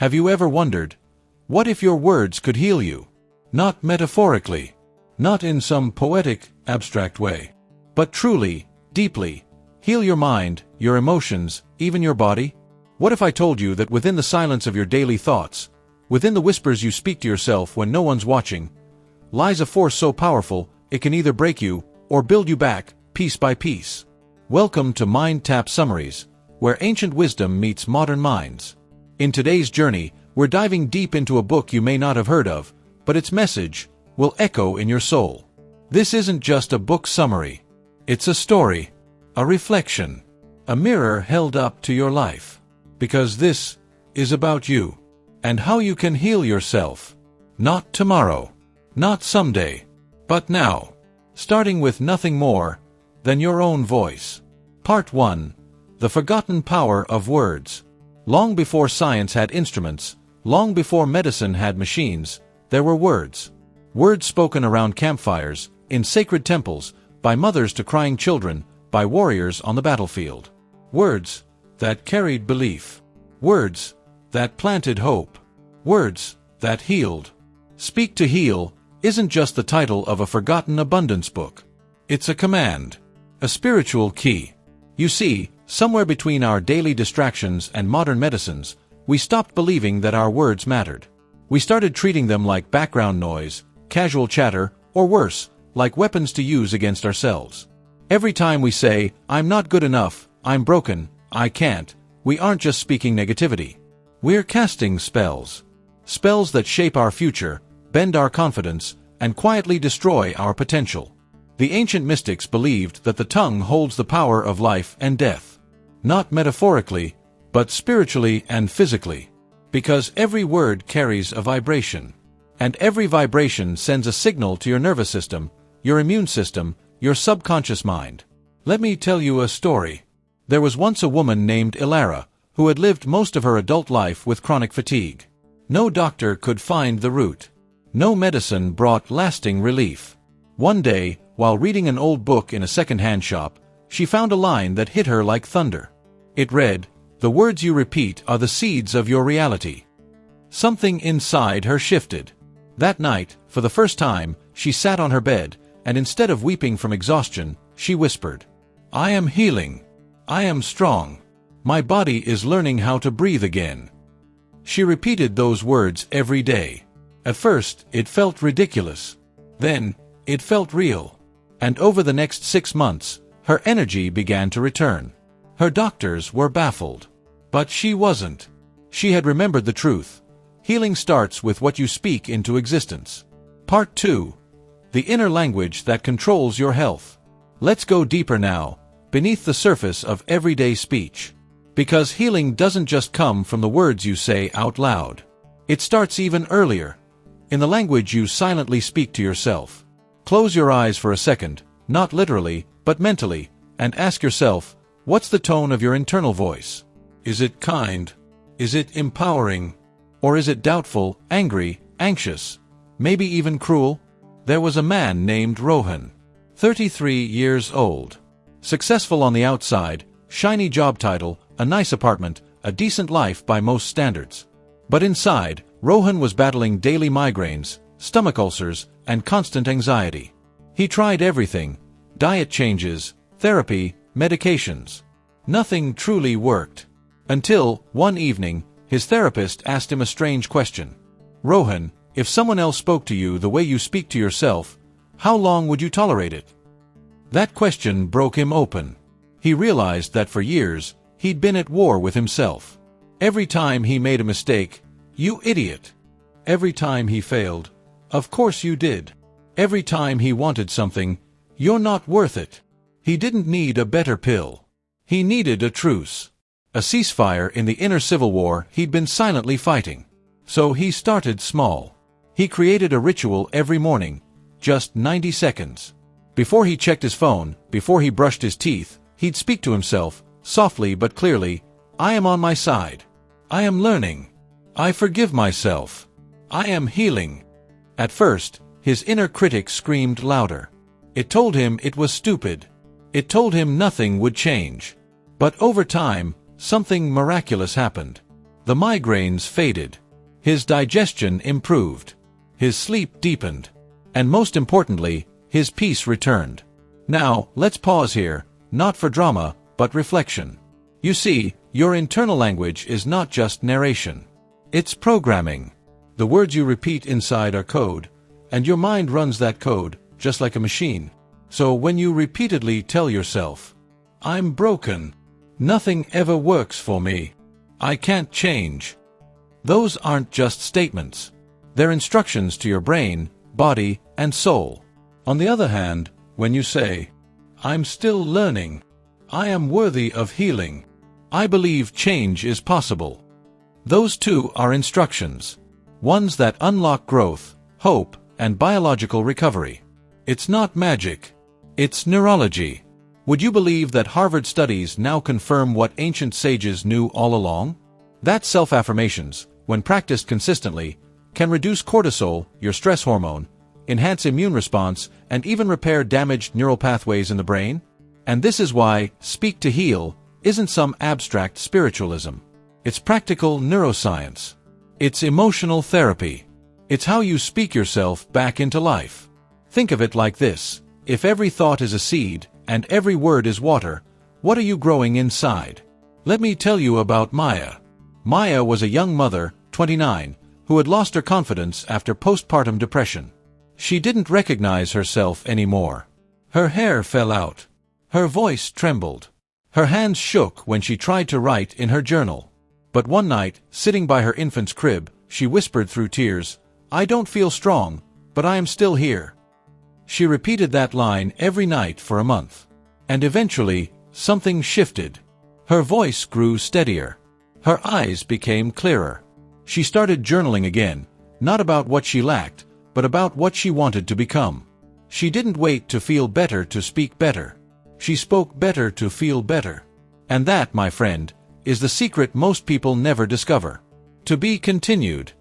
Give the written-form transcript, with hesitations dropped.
Have you ever wondered, what if your words could heal you? Not metaphorically, not in some poetic, abstract way, but truly, deeply, heal your mind, your emotions, even your body? What if I told you that within the silence of your daily thoughts, within the whispers you speak to yourself when no one's watching, lies a force so powerful it can either break you or build you back, piece by piece? Welcome to Mind Tap Summaries, where ancient wisdom meets modern minds. In today's journey, we're diving deep into a book you may not have heard of, but its message will echo in your soul. This isn't just a book summary. It's a story, a reflection, a mirror held up to your life. Because this is about you, and how you can heal yourself. Not tomorrow, not someday, but now. Starting with nothing more than your own voice. Part 1. The Forgotten Power of Words. Long before science had instruments, long before medicine had machines, there were words. Words spoken around campfires, in sacred temples, by mothers to crying children, by warriors on the battlefield. Words that carried belief. Words that planted hope. Words that healed. Speak to Heal isn't just the title of a forgotten abundance book. It's a command, a spiritual key. You see, somewhere between our daily distractions and modern medicines, we stopped believing that our words mattered. We started treating them like background noise, casual chatter, or worse, like weapons to use against ourselves. Every time we say, "I'm not good enough, I'm broken, I can't," we aren't just speaking negativity. We're casting spells. Spells that shape our future, bend our confidence, and quietly destroy our potential. The ancient mystics believed that the tongue holds the power of life and death. Not metaphorically, but spiritually and physically. Because every word carries a vibration. And every vibration sends a signal to your nervous system, your immune system, your subconscious mind. Let me tell you a story. There was once a woman named Ilara, who had lived most of her adult life with chronic fatigue. No doctor could find the root. No medicine brought lasting relief. One day, while reading an old book in a second-hand shop, she found a line that hit her like thunder. It read, "The words you repeat are the seeds of your reality." Something inside her shifted. That night, for the first time, she sat on her bed, and instead of weeping from exhaustion, she whispered, "I am healing. I am strong. My body is learning how to breathe again." She repeated those words every day. At first, it felt ridiculous. Then, it felt real. And over the next 6 months, her energy began to return. Her doctors were baffled. But she wasn't. She had remembered the truth. Healing starts with what you speak into existence. Part 2. The Inner Language That Controls Your Health. Let's go deeper now, beneath the surface of everyday speech. Because healing doesn't just come from the words you say out loud. It starts even earlier, in the language you silently speak to yourself. Close your eyes for a second, not literally, but mentally, and ask yourself, what's the tone of your internal voice? Is it kind? Is it empowering? Or is it doubtful, angry, anxious, maybe even cruel? There was a man named Rohan, 33 years old. Successful on the outside, shiny job title, a nice apartment, a decent life by most standards. But inside, Rohan was battling daily migraines, stomach ulcers, and constant anxiety. He tried everything: diet changes, therapy, medications. Nothing truly worked. Until, one evening, his therapist asked him a strange question. "Rohan, if someone else spoke to you the way you speak to yourself, how long would you tolerate it?" That question broke him open. He realized that for years, he'd been at war with himself. Every time he made a mistake, "You idiot." Every time he failed, "Of course you did." Every time he wanted something, "You're not worth it." He didn't need a better pill. He needed a truce. A ceasefire in the inner civil war he'd been silently fighting. So he started small. He created a ritual every morning, just 90 seconds. Before he checked his phone, before he brushed his teeth, he'd speak to himself, softly but clearly, "I am on my side. I am learning. I forgive myself. I am healing." At first, his inner critic screamed louder. It told him it was stupid. It told him nothing would change. But over time, something miraculous happened. The migraines faded. His digestion improved. His sleep deepened. And most importantly, his peace returned. Now, let's pause here, not for drama, but reflection. You see, your internal language is not just narration. It's programming. The words you repeat inside are code, and your mind runs that code, just like a machine. So when you repeatedly tell yourself, "I'm broken. Nothing ever works for me. I can't change," those aren't just statements. They're instructions to your brain, body, and soul. On the other hand, when you say, "I'm still learning. I am worthy of healing. I believe change is possible," those two are instructions. Ones that unlock growth, hope, and biological recovery. It's not magic. It's neurology. Would you believe that Harvard studies now confirm what ancient sages knew all along? That self-affirmations, when practiced consistently, can reduce cortisol, your stress hormone, enhance immune response, and even repair damaged neural pathways in the brain? And this is why Speak to Heal isn't some abstract spiritualism. It's practical neuroscience. It's emotional therapy. It's how you speak yourself back into life. Think of it like this. If every thought is a seed, and every word is water, what are you growing inside? Let me tell you about Maya. Maya was a young mother, 29, who had lost her confidence after postpartum depression. She didn't recognize herself anymore. Her hair fell out. Her voice trembled. Her hands shook when she tried to write in her journal. But one night, sitting by her infant's crib, she whispered through tears, "I don't feel strong, but I am still here." She repeated that line every night for a month. And eventually, something shifted. Her voice grew steadier. Her eyes became clearer. She started journaling again, not about what she lacked, but about what she wanted to become. She didn't wait to feel better to speak better. She spoke better to feel better. And that, my friend, is the secret most people never discover. To be continued.